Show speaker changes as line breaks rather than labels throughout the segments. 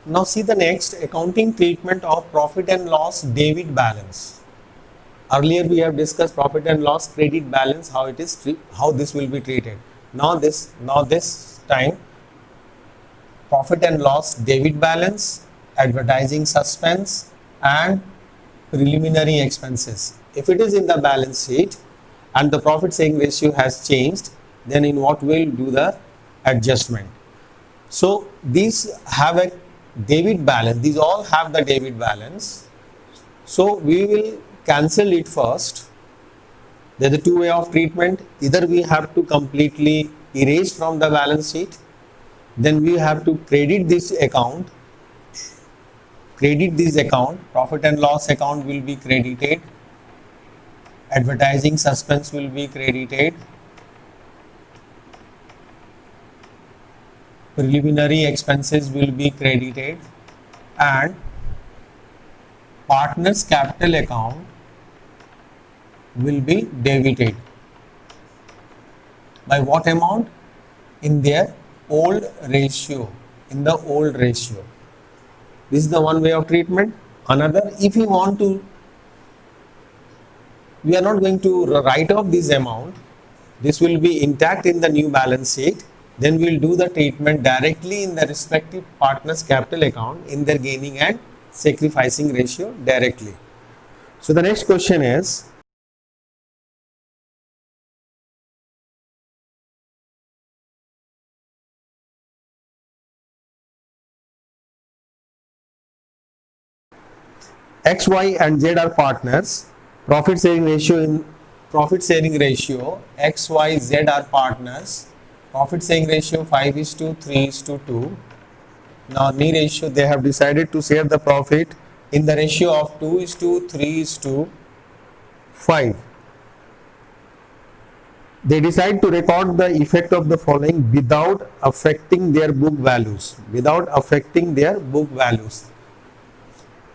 Now see the next accounting treatment of profit and loss debit balance. Earlier we have discussed profit and loss credit balance, how this will be treated. Now this time profit and loss debit balance, advertising suspense, and preliminary expenses. If it is in the balance sheet and the profit sharing ratio has changed, then in what will do the adjustment. So these have a debit balance, these all have the debit balance. So we will cancel it first. There is a two way of treatment. Either we have to completely erase from the balance sheet, then we have to credit this account. Profit and loss account will be credited, advertising suspense will be credited, preliminary expenses will be credited, and partners capital account will be debited. By what amount? In their old ratio, This is the one way of treatment. Another, if you want to, we are not going to write off this amount. This will be intact in the new balance sheet. Then we will do the treatment directly in the respective partners capital account in their gaining and sacrificing ratio directly. So the next question is, X, Y and Z are partners. Profit sharing ratio, X, Y, Z are partners. Profit sharing ratio 5:3:2. Now knee ratio, they have decided to share the profit in the ratio of 2:3:5. They decide to record the effect of the following without affecting their book values.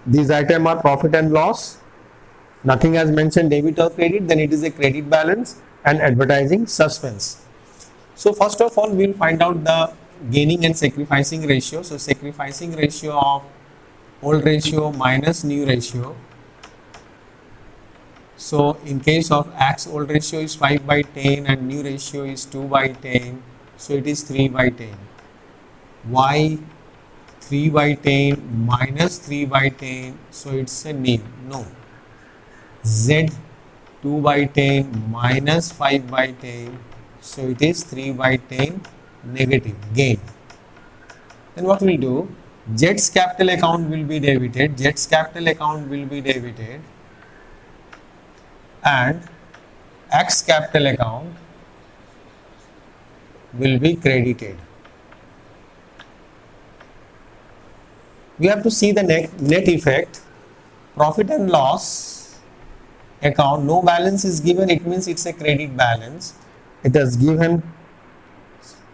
These items are profit and loss. Nothing has mentioned debit or credit, then it is a credit balance and advertising suspense. So first of all, we will find out the gaining and sacrificing ratio. So sacrificing ratio of old ratio minus new ratio. So in case of X, old ratio is 5/10 and new ratio is 2/10. So it is 3/10. Y 3/10 minus 3/10. So it's a nil. No. Z 2/10 minus 5/10. So it is 3/10 negative gain. Then what we'll do? Z's capital account will be debited. And X capital account will be credited. We have to see the net effect. Profit and loss account, no balance is given, it means it's a credit balance. It has given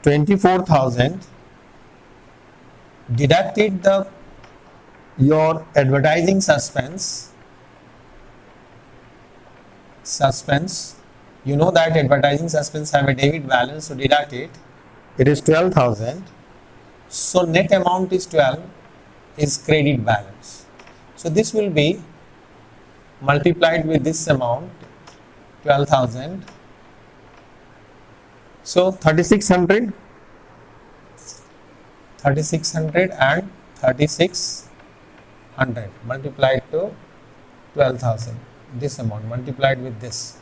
24,000, deducted your advertising suspense. You know that advertising suspense have a debit balance, so deduct it. It is 12,000. So net amount is 12, is credit balance. So this will be multiplied with this amount, 12,000. So 3,600 and 3,600 multiplied to 12,000. This amount multiplied with this.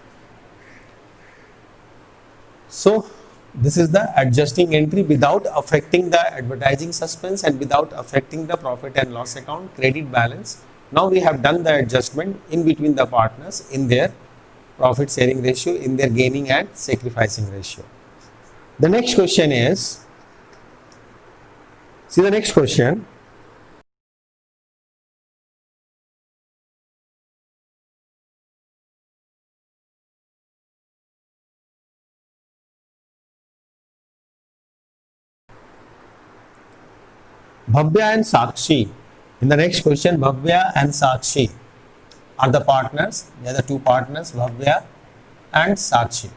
So this is the adjusting entry without affecting the advertising suspense and without affecting the profit and loss account credit balance. Now we have done the adjustment in between the partners in their profit sharing ratio, in their gaining and sacrificing ratio. The next question is, see the next question. Bhavya and Sakshi. In the next question, Bhavya and Sakshi are the partners. They are the two partners, Bhavya and Sakshi.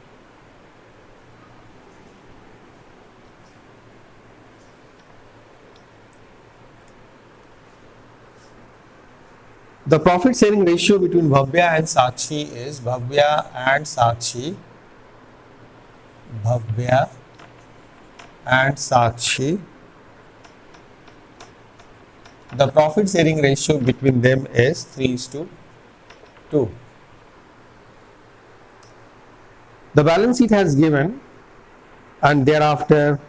The profit sharing ratio between Bhavya and Sakshi is Bhavya and Sakshi. Bhavya and Sakshi. The profit sharing ratio between them is 3:2. The balance sheet has given, and thereafter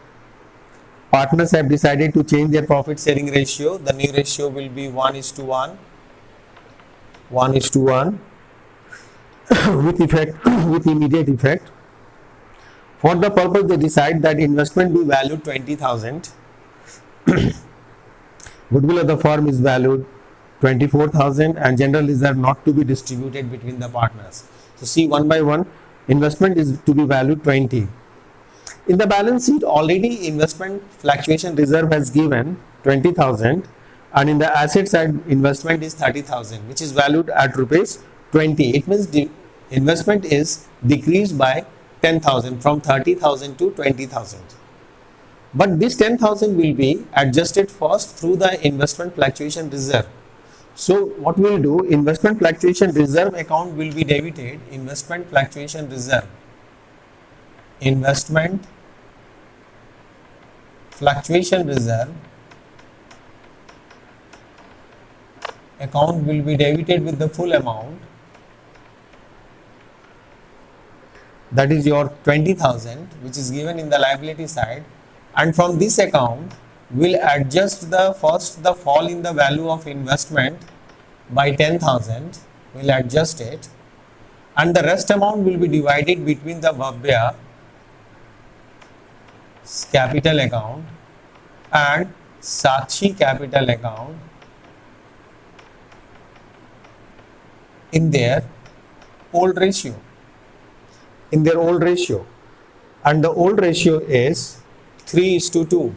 partners have decided to change their profit sharing ratio. The new ratio will be 1:1. 1:1 with effect, with immediate effect. For the purpose, they decide that investment be valued 20,000. Goodwill of the firm is valued 24,000 and general reserve not to be distributed between the partners. So see, one by one, investment is to be valued 20. In the balance sheet, already investment fluctuation reserve has given 20,000, and in the asset side, investment is 30,000, which is valued at rupees 20. It means the investment is decreased by 10,000 from 30,000 to 20,000. But this 10,000 will be adjusted first through the investment fluctuation reserve. So what we will do, investment fluctuation reserve account will be debited. Investment fluctuation reserve. Investment fluctuation reserve account will be debited with the full amount, that is your 20,000, which is given in the liability side, and from this account will adjust the fall in the value of investment by 10,000, will adjust it, and the rest amount will be divided between the Bhavya capital account and Sakshi capital account in their old ratio. And the old ratio is 3:2.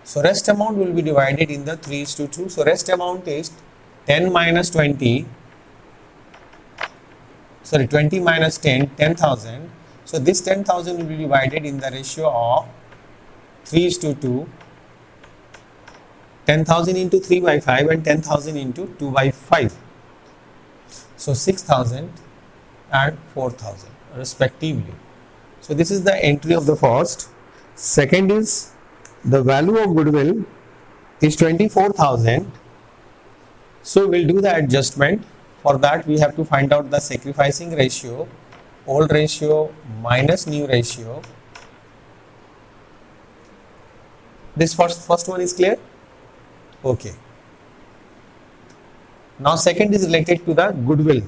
So rest amount will be divided in the 3:2. So rest amount is 10 minus 20. 20 minus 10, 10,000. So this 10,000 will be divided in the ratio of 3:2. 10,000 into 3 by 5 and 10,000 into 2 by 5. So 6,000 and 4,000 respectively. So this is the entry of the first. Second is the value of goodwill is 24,000. So we'll do the adjustment. For that we have to find out the sacrificing ratio, old ratio minus new ratio. This first one is clear? Okay. Now second is related to the goodwill.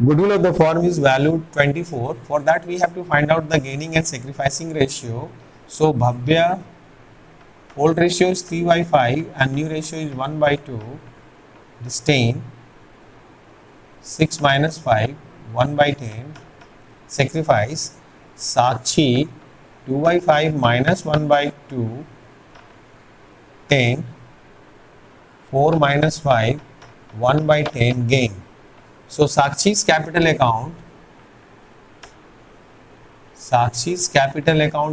Goodwill of the firm is valued 24. For that we have to find out the gaining and sacrificing ratio. So Bhavya old ratio is 3/5 and new ratio is 1/2. Disdain 6 minus 5, 1/10. Sacrifice Sakshi 2/5 minus 1/2, 10. 4 minus 5, 1/10 gain. So Sakshi's capital account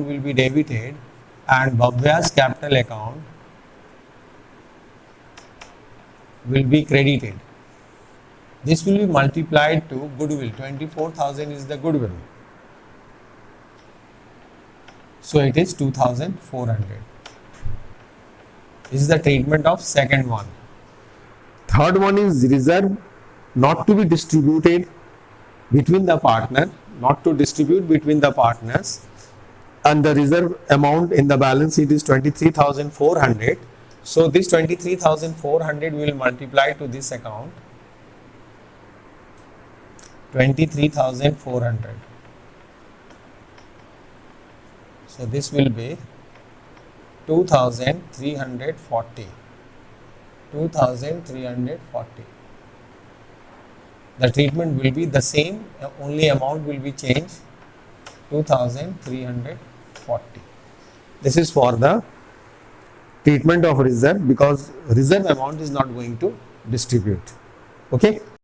will be debited and Bhavya's capital account will be credited. This will be multiplied to goodwill. 24,000 is the goodwill. So it is 2,400. This is the treatment of second one. Third one is reserve not to be distributed between the partner, not to distribute between the partners, and the reserve amount in the balance sheet is 23,400. So this 23,400 will multiply to this account, 23,400. So this will be 2,340. 2,340. The treatment will be the same, only amount will be changed, 2,340. This is for the treatment of reserve, because reserve amount is not going to distribute. Okay.